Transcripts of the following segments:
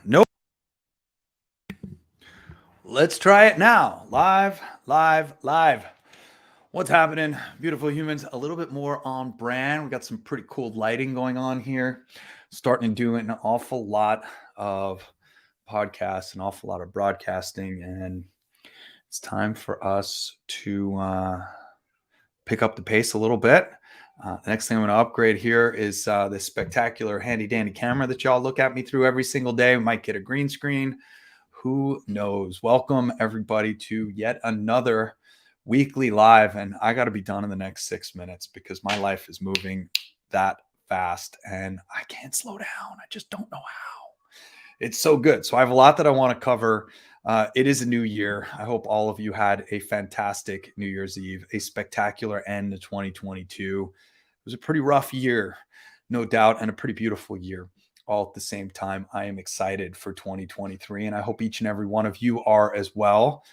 Nope. Let's try it now. Live. What's happening, beautiful humans? A little bit more on brand. We got some pretty cool lighting going on here. Starting to do an awful lot of podcasts, an awful lot of broadcasting, and it's time for us to pick up the pace a little bit. The next thing I'm going to upgrade here is this spectacular handy dandy camera that y'all look at me through every single day. We might get a green screen. Who knows? Welcome everybody to yet another weekly live. And I got to be done in the next 6 minutes because my life is moving that fast and I can't slow down. I just don't know how. It's so good. So I have a lot that I want to cover. It is a new year. I hope all of you had a fantastic New Year's Eve, a spectacular end to 2022. It was a pretty rough year, no doubt, and a pretty beautiful year all at the same time. I am excited for 2023, and I hope each and every one of you are as well.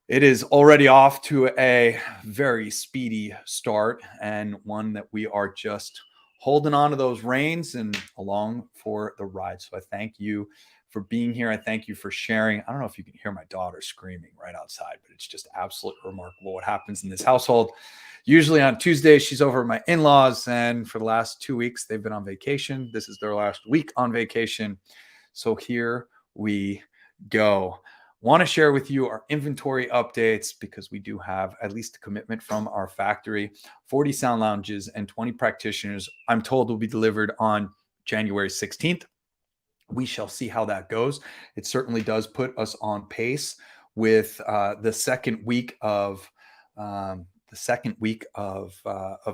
It is already off to a very speedy start and one that we are just holding on to those reins and along for the ride. So I thank you for being here. I thank you for sharing. I don't know if you can hear my daughter screaming right outside, but it's just absolutely remarkable what happens in this household. Usually on Tuesdays, she's over at my in-laws, and for the last 2 weeks, they've been on vacation. This is their last week on vacation. So here we go. Want to share with you our inventory updates because we do have at least a commitment from our factory. 40 sound lounges and 20 practitioners, I'm told, will be delivered on January 16th. We shall see how that goes. It certainly does put us on pace with the second week of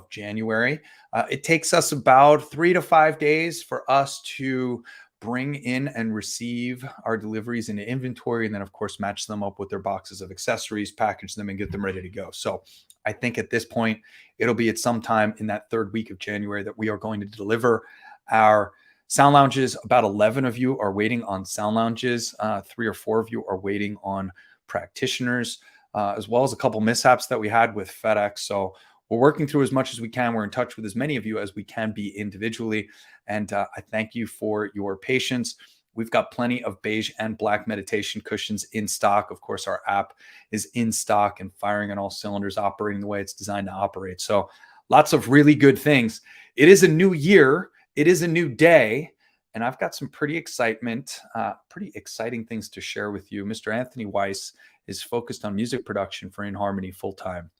January. It takes us about 3 to 5 days for us to bring in and receive our deliveries into inventory, and then of course match them up with their boxes of accessories, package them, and get them ready to go. So I think at this point, it'll be at some time in that third week of January that we are going to deliver our sound lounges. About 11 of you are waiting on sound lounges. 3 or 4 of you are waiting on practitioners, as well as a couple mishaps that we had with FedEx. So we're working through as much as we can. We're in touch with as many of you as we can be individually. And I thank you for your patience. We've got plenty of beige and black meditation cushions in stock. Of course, our app is in stock and firing on all cylinders, operating the way it's designed to operate. So lots of really good things. It is a new year. It is a new day. And I've got some pretty exciting things to share with you. Mr. Anthony Weiss is focused on music production for inHarmony full-time.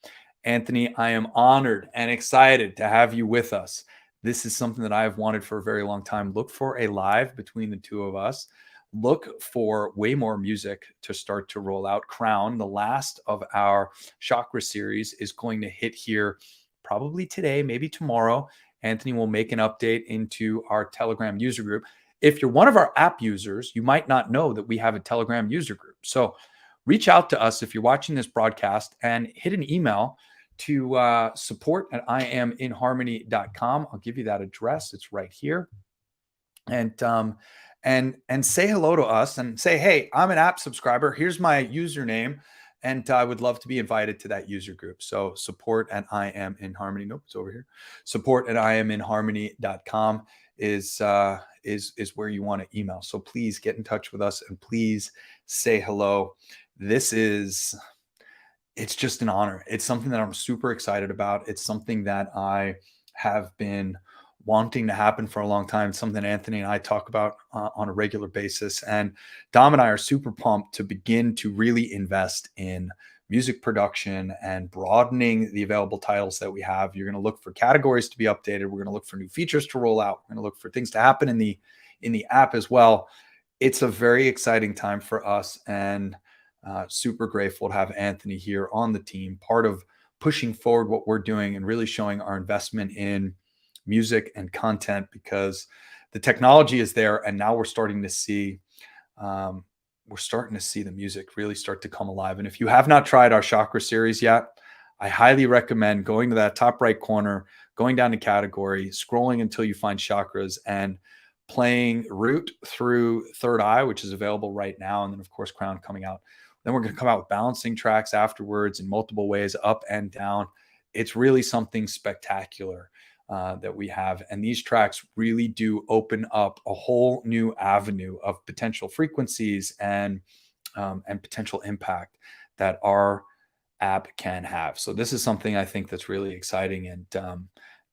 Anthony, I am honored and excited to have you with us. This is something that I have wanted for a very long time. Look for a live between the two of us. Look for way more music to start to roll out. Crown, the last of our chakra series, is going to hit here probably today, maybe tomorrow. Anthony will make an update into our Telegram user group. If you're one of our app users, you might not know that we have a Telegram user group. So reach out to us if you're watching this broadcast and hit an email to support at inharmony.com. I'll give you that address. It's right here. And say hello to us and say, hey, I'm an app subscriber. Here's my username. And I would love to be invited to that user group. So support at inharmony. Nope, it's over here. Support at inharmony.com is where you want to email. So please get in touch with us and please say hello. It's just an honor. It's something that I'm super excited about. It's something that I have been wanting to happen for a long time. It's something Anthony and I talk about on a regular basis. And Dom and I are super pumped to begin to really invest in music production and broadening the available titles that we have. You're going to look for categories to be updated. We're going to look for new features to roll out. We're going to look for things to happen in the app as well. It's a very exciting time for us, and super grateful to have Anthony here on the team, part of pushing forward what we're doing and really showing our investment in music and content, because the technology is there, and now we're starting to see the music really start to come alive. And if you have not tried our chakra series yet, I highly recommend going to that top right corner, going down to category, scrolling until you find chakras, and playing root through third eye, which is available right now. And then of course, crown coming out. Then we're going to come out with balancing tracks afterwards in multiple ways, up and down. It's really something spectacular. that we have. And these tracks really do open up a whole new avenue of potential frequencies and potential impact that our app can have. So this is something I think that's really exciting,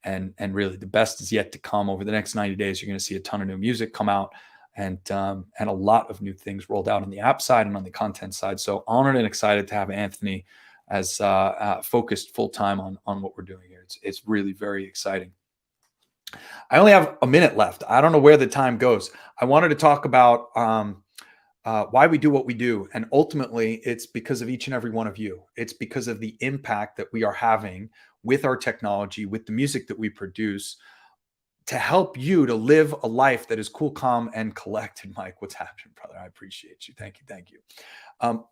and really the best is yet to come. Over the next 90 days, you're going to see a ton of new music come out, and a lot of new things rolled out on the app side and on the content side. So honored and excited to have Anthony as focused full time on what we're doing here. It's really very exciting. I only have a minute left. I don't know where the time goes. I wanted to talk about why we do what we do. And ultimately, it's because of each and every one of you. It's because of the impact that we are having with our technology, with the music that we produce, to help you to live a life that is cool, calm, and collected. Mike, what's happening, brother? I appreciate you. Thank you. Thank you.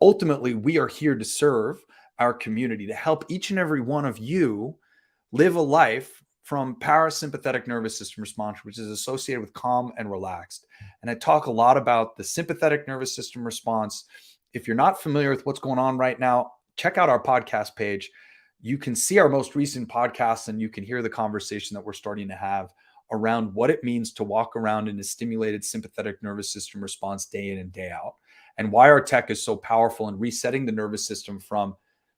Ultimately, we are here to serve our community, to help each and every one of you live a life from parasympathetic nervous system response, which is associated with calm and relaxed. And I talk a lot about the sympathetic nervous system response. If you're not familiar with what's going on right now, check out our podcast page. You can see our most recent podcasts, and you can hear the conversation that we're starting to have around what it means to walk around in a stimulated sympathetic nervous system response day in and day out, and why our tech is so powerful in resetting the nervous system from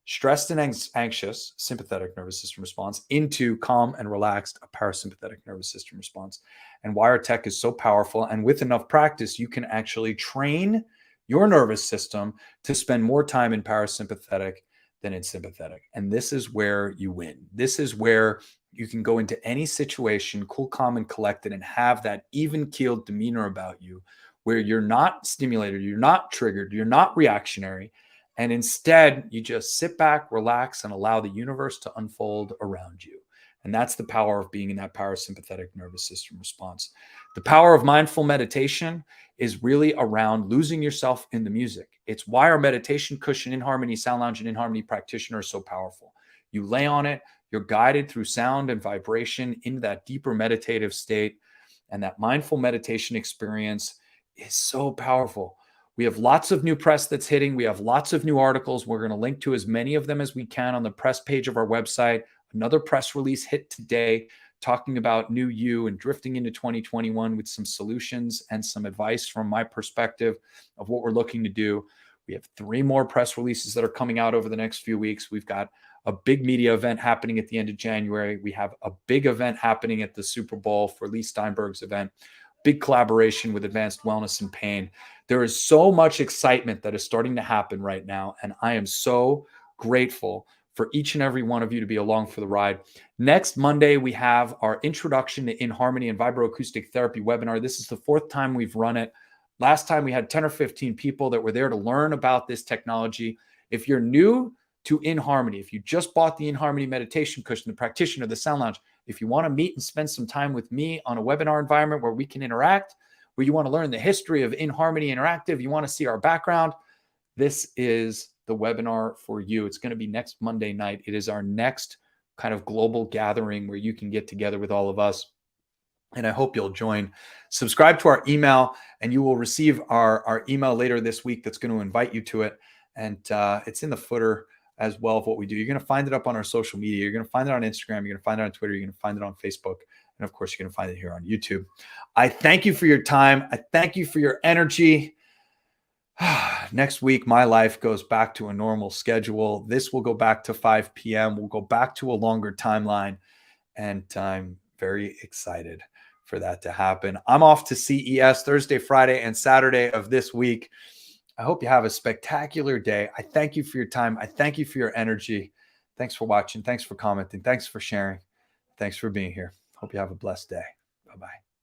stressed and anxious sympathetic nervous system response into calm and relaxed parasympathetic nervous system response, and why our tech is so powerful. And with enough practice, you can actually train your nervous system to spend more time in parasympathetic than in sympathetic. And this is where you win. This is where you can go into any situation cool, calm, and collected, and have that even-keeled demeanor about you, where you're not stimulated, you're not triggered, you're not reactionary, and instead you just sit back, relax, and allow the universe to unfold around you. And that's the power of being in that parasympathetic nervous system response. The power of mindful meditation is really around losing yourself in the music. It's why our meditation cushion, inHarmony Sound Lounge, and inHarmony Practitioner is so powerful. You lay on it, you're guided through sound and vibration into that deeper meditative state. And that mindful meditation experience is so powerful. We have lots of new press that's hitting. We have lots of new articles. We're going to link to as many of them as we can on the press page of our website. Another press release hit today talking about new you and drifting into 2021 with some solutions and some advice from my perspective of what we're looking to do. We have 3 more press releases that are coming out over the next few weeks. We've got a big media event happening at the end of January. We have a big event happening at the Super Bowl for Lee Steinberg's event. Big collaboration with Advanced Wellness and Pain. There is so much excitement that is starting to happen right now, and I am so grateful for each and every one of you to be along for the ride. Next Monday, we have our Introduction to inHarmony and Vibroacoustic Therapy Webinar. This is the 4th time we've run it. Last time we had 10 or 15 people that were there to learn about this technology. If you're new to inHarmony, if you just bought the inHarmony meditation cushion, the practitioner, the sound lounge, if you want to meet and spend some time with me on a webinar environment where we can interact, where you want to learn the history of inHarmony Interactive, you want to see our background, this is the webinar for you. It's going to be next Monday night. It is our next kind of global gathering where you can get together with all of us. And I hope you'll join. Subscribe to our email, and you will receive our email later this week that's going to invite you to it. And it's in the footer as well of what we do. You're going to find it up on our social media. You're going to find it on Instagram. You're going to find it on Twitter. You're going to find it on Facebook. And of course, you're going to find it here on YouTube. I thank you for your time. I thank you for your energy. Next week, my life goes back to a normal schedule. This will go back to 5 p.m. We'll go back to a longer timeline. And I'm very excited for that to happen. I'm off to CES Thursday, Friday, and Saturday of this week. I hope you have a spectacular day. I thank you for your time. I thank you for your energy. Thanks for watching. Thanks for commenting. Thanks for sharing. Thanks for being here. Hope you have a blessed day. Bye-bye.